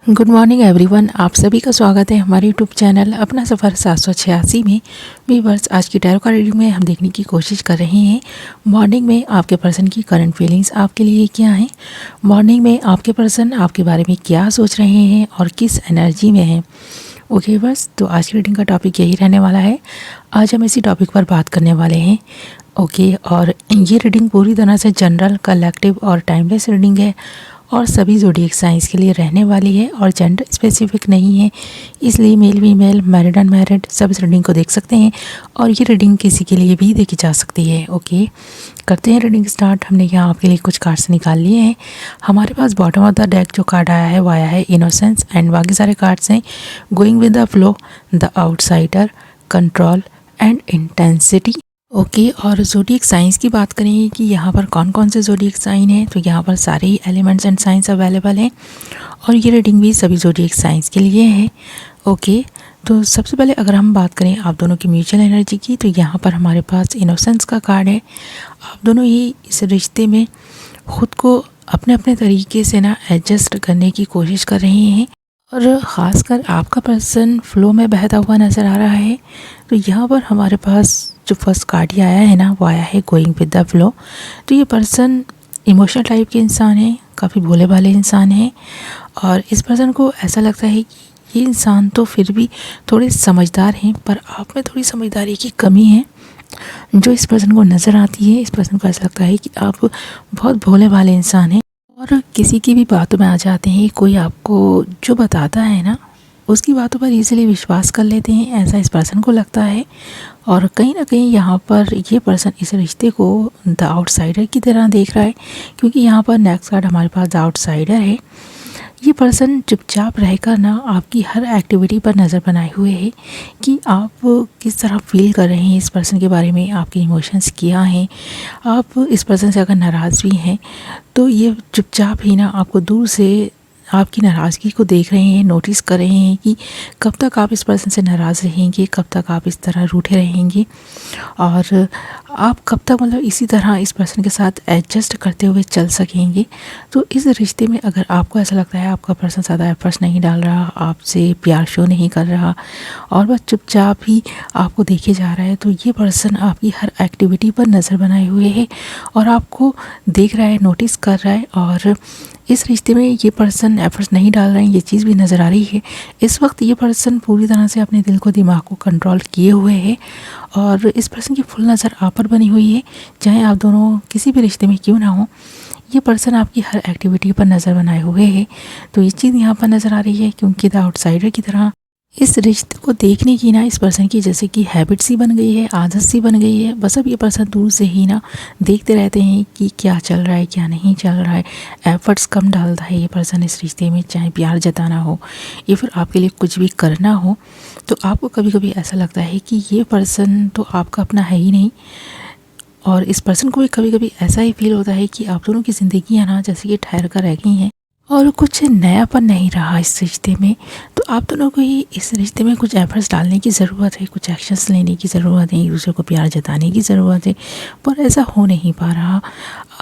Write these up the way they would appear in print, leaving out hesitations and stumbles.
Good morning everyone, आप सभी का स्वागत है हमारे यूट्यूब चैनल अपना सफ़र 786 में। व्यूअर्स, आज की टैरो कार्ड रीडिंग में हम देखने की कोशिश कर रहे हैं मॉर्निंग में आपके पर्सन की करंट फीलिंग्स आपके लिए क्या हैं। मॉर्निंग में आपके पर्सन आपके बारे में क्या सोच रहे हैं और किस एनर्जी में हैं। ओके व्यूअर्स, तो आज की रीडिंग का टॉपिक यही रहने वाला है। आज हम इसी टॉपिक पर बात करने वाले हैं। ओके, और ये रीडिंग पूरी तरह से जनरल, कलेक्टिव और टाइमलेस रीडिंग है और सभी ज़ोडिएक साइंस के लिए रहने वाली है और जेंडर स्पेसिफिक नहीं है, इसलिए मेल फीमेल, मैरिड अनमैरिड सब इस रीडिंग को देख सकते हैं और ये रीडिंग किसी के लिए भी देखी जा सकती है। ओके, करते हैं रीडिंग स्टार्ट। हमने यहाँ आपके लिए कुछ कार्ड्स निकाल लिए हैं। हमारे पास बॉटम ऑफ द डेक जो कार्ड आया है वो आया है इनोसेंस, एंड बाकी सारे कार्ड्स हैं going with the flow, the outsider, control and intensity. Okay, और ज़ोडिएक साइंस की बात करें कि यहाँ पर कौन कौन से ज़ोडिएक साइन हैं, तो यहाँ पर सारे ही एलिमेंट्स एंड साइंस अवेलेबल हैं और ये रीडिंग भी सभी ज़ोडिएक साइंस के लिए है। ओके, तो सबसे पहले अगर हम बात करें आप दोनों की म्यूचुअल एनर्जी की, तो यहाँ पर हमारे पास इनोसेंस का कार्ड है। आप दोनों ही इस रिश्ते में ख़ुद को अपने अपने तरीके से ना एडजस्ट करने की कोशिश कर रहे हैं और ख़ासकर आपका पर्सन फ्लो में बहता हुआ नज़र आ रहा है। तो यहाँ पर हमारे पास जो फर्स्ट कार्ड ही आया है ना वो आया है गोइंग विद द फ्लो। तो ये पर्सन इमोशनल टाइप के इंसान है, काफ़ी भोले भाले इंसान है और इस पर्सन को ऐसा लगता है कि ये इंसान तो फिर भी थोड़े समझदार हैं, पर आप में थोड़ी समझदारी की कमी है जो इस पर्सन को नज़र आती है। इस पर्सन को ऐसा लगता है कि आप बहुत भोले भाले इंसान हैं और किसी की भी बातों में आ जाते हैं। कोई आपको जो बताता है ना उसकी बातों पर इजीली विश्वास कर लेते हैं, ऐसा इस पर्सन को लगता है। और कहीं ना कहीं यहाँ पर ये पर्सन इस रिश्ते को द आउटसाइडर की तरह देख रहा है, क्योंकि यहाँ पर नेक्स्ट कार्ड हमारे पास द आउटसाइडर है। ये पर्सन चुपचाप रहकर ना आपकी हर एक्टिविटी पर नज़र बनाए हुए है कि आप किस तरह फील कर रहे हैं इस पर्सन के बारे में, आपके इमोशंस क्या हैं। आप इस पर्सन से अगर नाराज़ भी हैं तो ये चुपचाप ही ना आपको दूर से आपकी नाराज़गी को देख रहे हैं, नोटिस कर रहे हैं कि कब तक आप इस पर्सन से नाराज़ रहेंगे, कब तक आप इस तरह रूठे रहेंगे और आप कब तक मतलब इसी तरह इस पर्सन के साथ एडजस्ट करते हुए चल सकेंगे। तो इस रिश्ते में अगर आपको ऐसा लगता है आपका पर्सन ज़्यादा एफर्ट्स नहीं डाल रहा, आपसे प्यार शो नहीं कर रहा और बस चुपचाप ही आपको देखे जा रहा है, तो ये पर्सन आपकी हर एक्टिविटी पर नज़र बनाए हुए है और आपको देख रहा है, नोटिस कर रहा है और इस रिश्ते में ये पर्सन एफर्ट्स नहीं डाल रहे हैं, ये चीज़ भी नज़र आ रही है। इस वक्त ये पर्सन पूरी तरह से अपने दिल को, दिमाग को कंट्रोल किए हुए है और इस पर्सन की फुल नज़र आप पर बनी हुई है। चाहे आप दोनों किसी भी रिश्ते में क्यों ना हो, ये पर्सन आपकी हर एक्टिविटी पर नज़र बनाए हुए है। तो ये चीज़ यहाँ पर नज़र आ रही है, क्योंकि द आउटसाइडर की तरह इस रिश्ते को देखने की ना इस पर्सन की जैसे कि हैबिट सी बन गई है, आदत सी बन गई है। बस अब ये पर्सन दूर से ही ना देखते रहते हैं कि क्या चल रहा है, क्या नहीं चल रहा है। एफर्ट्स कम डालता है ये पर्सन इस रिश्ते में, चाहे प्यार जताना हो या फिर आपके लिए कुछ भी करना हो। तो आपको कभी कभी ऐसा लगता है कि ये पर्सन तो आपका अपना है ही नहीं और इस पर्सन को भी कभी कभी ऐसा ही फील होता है कि आप दोनों की ज़िंदगी ना जैसे कि ठहर कर रह गई हैं और कुछ नयापन नहीं रहा इस रिश्ते में। तो आप दोनों को ही इस रिश्ते में कुछ एफर्ट्स डालने की ज़रूरत है, कुछ एक्शंस लेने की ज़रूरत है, एक दूसरे को प्यार जताने की ज़रूरत है, पर ऐसा हो नहीं पा रहा।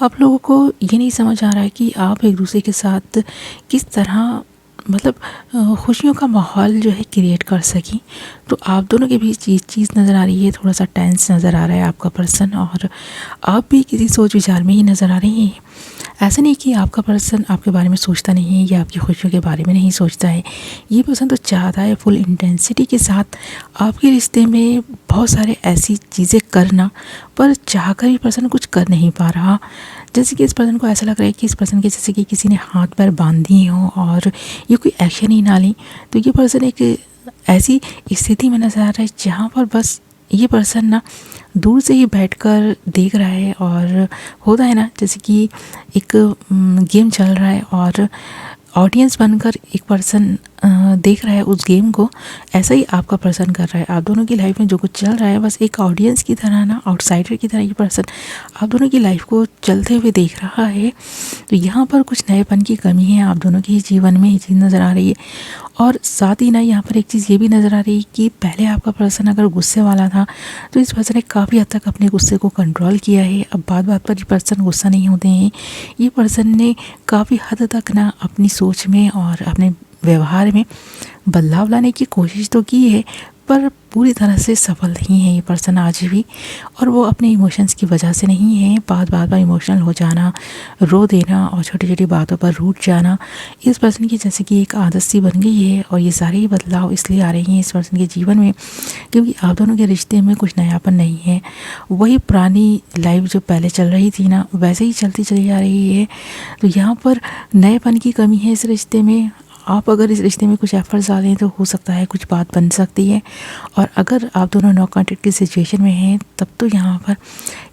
आप लोगों को ये नहीं समझ आ रहा है कि आप एक दूसरे के साथ किस तरह मतलब खुशियों का माहौल जो है क्रिएट कर सकें। तो आप दोनों के बीच ये चीज़ नज़र आ रही है, थोड़ा सा टेंस नज़र आ रहा है आपका पर्सन और आप भी किसी सोच विचार में ही नज़र आ रही हैं। ऐसा नहीं कि आपका पर्सन आपके बारे में सोचता नहीं है या आपकी खुशियों के बारे में नहीं सोचता है। ये पर्सन तो चाहता है फुल इंटेंसिटी के साथ आपके रिश्ते में बहुत सारे ऐसी चीज़ें करना, पर चाहकर भी पर्सन कुछ कर नहीं पा रहा। जैसे कि इस पर्सन को ऐसा लग रहा है कि इस पर्सन के जैसे कि किसी ने हाथ पैर बांध दिए हों और ये कोई एक्शन ही ना लें। तो ये पर्सन एक ऐसी स्थिति में नज़र आ रहा है जहाँ पर बस ये पर्सन ना दूर से ही बैठकर देख रहा है और होता है ना जैसे कि एक गेम चल रहा है और ऑडियंस बनकर एक पर्सन देख रहा है उस गेम को, ऐसा ही आपका पर्सन कर रहा है। आप दोनों की लाइफ में जो कुछ चल रहा है बस एक ऑडियंस की तरह ना, आउटसाइडर की तरह ये पर्सन आप दोनों की लाइफ को चलते हुए देख रहा है। तो यहाँ पर कुछ नएपन की कमी है आप दोनों के जीवन में, ये चीज़ नज़र आ रही है। और साथ ही ना यहाँ पर एक चीज़ ये भी नज़र आ रही है कि पहले आपका पर्सन अगर गुस्से वाला था तो इस पर्सन ने काफ़ी हद तक अपने गुस्से को कंट्रोल किया है। अब बात बात पर ये पर्सन गुस्सा नहीं होते हैं। ये पर्सन ने काफ़ी हद तक ना अपनी सोच में और अपने व्यवहार में बदलाव लाने की कोशिश तो की है, पर पूरी तरह से सफल नहीं है ये पर्सन आज भी। और वो अपने इमोशंस की वजह से नहीं है, बात बात पर इमोशनल हो जाना, रो देना और छोटी छोटी बातों पर रूठ जाना इस पर्सन की जैसे कि एक आदत सी बन गई है। और ये सारे ही बदलाव इसलिए आ रहे हैं इस पर्सन के जीवन में क्योंकि आप दोनों के रिश्ते में कुछ नयापन नहीं है। वही पुरानी लाइफ जो पहले चल रही थी ना, वैसे ही चलती चली आ रही है। तो यहाँ पर नएपन की कमी है इस रिश्ते में। आप अगर इस रिश्ते में कुछ एफर्ट्स डालें तो हो सकता है कुछ बात बन सकती है। और अगर आप दोनों नो कॉन्टैक्ट की सिचुएशन में हैं तब तो यहाँ पर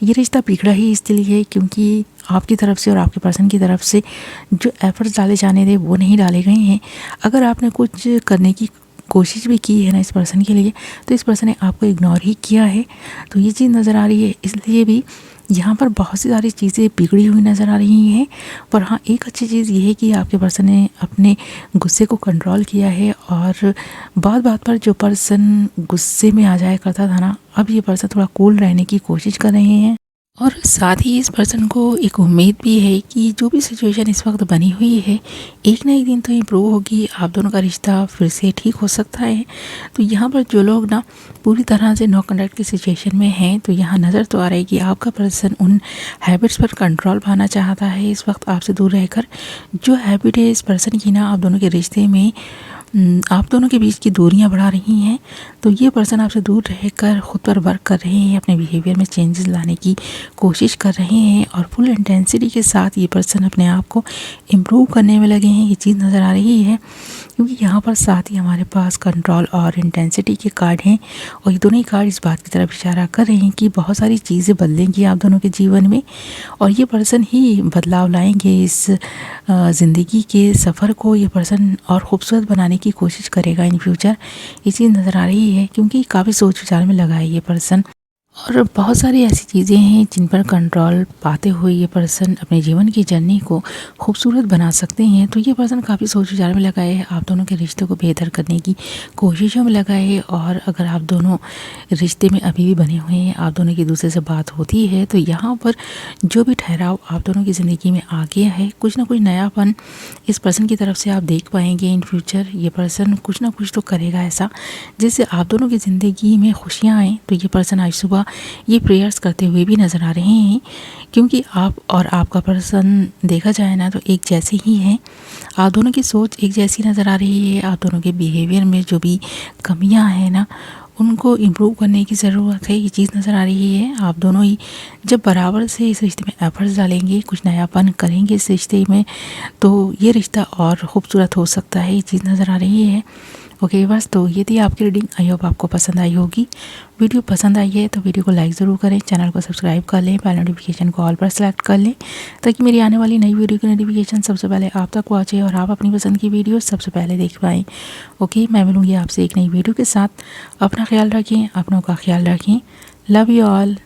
ये रिश्ता बिगड़ा ही इसलिए है क्योंकि आपकी तरफ से और आपके पर्सन की तरफ से जो एफर्ट्स डाले जाने थे वो नहीं डाले गए हैं। अगर आपने कुछ करने की कोशिश भी की है ना इस पर्सन के लिए, तो इस पर्सन ने आपको इग्नोर ही किया है। तो ये चीज़ नज़र आ रही है, इसलिए भी यहाँ पर बहुत सी सारी चीज़ें बिगड़ी हुई नज़र आ रही हैं। पर हाँ, एक अच्छी चीज़ ये है कि आपके पर्सन ने अपने गुस्से को कंट्रोल किया है। और बात बात पर जो पर्सन गुस्से में आ जाया करता था ना, अब ये पर्सन थोड़ा कूल रहने की कोशिश कर रहे हैं। और साथ ही इस पर्सन को एक उम्मीद भी है कि जो भी सिचुएशन इस वक्त बनी हुई है एक ना एक दिन तो इम्प्रूव होगी, आप दोनों का रिश्ता फिर से ठीक हो सकता है। तो यहाँ पर जो लोग ना पूरी तरह से नो कॉन्टैक्ट की सिचुएशन में हैं, तो यहाँ नज़र तो आ रहा है कि आपका पर्सन उन हैबिट्स पर कंट्रोल पाना चाहता है इस वक्त आपसे दूर रहकर। जो हैबिट है इस पर्सन की ना आप दोनों के रिश्ते में आप दोनों के बीच की दूरियां बढ़ा रही हैं। तो ये पर्सन आपसे दूर रहकर ख़ुद पर वर्क कर रहे हैं, अपने बिहेवियर में चेंजेस लाने की कोशिश कर रहे हैं और फुल इंटेंसिटी के साथ ये पर्सन अपने आप को इम्प्रूव करने में लगे हैं। ये चीज़ नज़र आ रही है क्योंकि यहाँ पर साथ ही हमारे पास कंट्रोल और इंटेंसिटी के कार्ड हैं और ये दोनों ही कार्ड इस बात की तरफ इशारा कर रहे हैं कि बहुत सारी चीज़ें बदलेंगी आप दोनों के जीवन में और ये पर्सन ही बदलाव लाएंगे इस ज़िंदगी के सफ़र को। ये पर्सन और ख़ूबसूरत बनाने की कोशिश करेगा इन फ्यूचर, ये चीज़ नज़र आ रही है क्योंकि काफ़ी सोच विचार में लगा है ये पर्सन। और बहुत सारी ऐसी चीज़ें हैं जिन पर कंट्रोल पाते हुए ये पर्सन अपने जीवन की जर्नी को खूबसूरत बना सकते हैं। तो ये पर्सन काफ़ी सोच विचार में लगा है, आप दोनों के रिश्ते को बेहतर करने की कोशिशों में लगा है। और अगर आप दोनों रिश्ते में अभी भी बने हुए हैं, आप दोनों की दूसरे से बात होती है, तो यहाँ पर जो भी ठहराव आप दोनों की ज़िंदगी में आ गया है, कुछ ना कुछ नयापन इस पर्सन की तरफ से आप देख पाएंगे इन फ्यूचर। ये पर्सन कुछ ना कुछ तो करेगा ऐसा जिससे आप दोनों की ज़िंदगी में खुशियाँ आएँ। तो ये पर्सन आज सुबह ये प्रेयर्स करते हुए भी नज़र आ रहे हैं क्योंकि आप और आपका पर्सन देखा जाए ना तो एक जैसे ही हैं। आप दोनों की सोच एक जैसी नज़र आ रही है। आप दोनों के बिहेवियर में जो भी कमियां हैं ना उनको इम्प्रूव करने की ज़रूरत है, ये चीज़ नज़र आ रही है। आप दोनों ही जब बराबर से इस रिश्ते में एफर्ट्स डालेंगे, कुछ नयापन करेंगे इस रिश्ते में, तो ये रिश्ता और ख़ूबसूरत हो सकता है, ये चीज़ नज़र आ रही है। ओके बस, तो ये थी आपकी रीडिंग। आई होप आपको पसंद आई होगी। वीडियो पसंद आई है तो वीडियो को लाइक ज़रूर करें, चैनल को सब्सक्राइब कर लें, बेल नोटिफिकेशन को ऑल पर सेलेक्ट कर लें ताकि मेरी आने वाली नई वीडियो की नोटिफिकेशन सबसे पहले आप तक पहुँचे और आप अपनी पसंद की वीडियो सबसे पहले देख पाएँ। ओके, मैं मिलूँगी आपसे एक नई वीडियो के साथ। अपना ख्याल रखें, अपनों का ख्याल रखें। Love you all.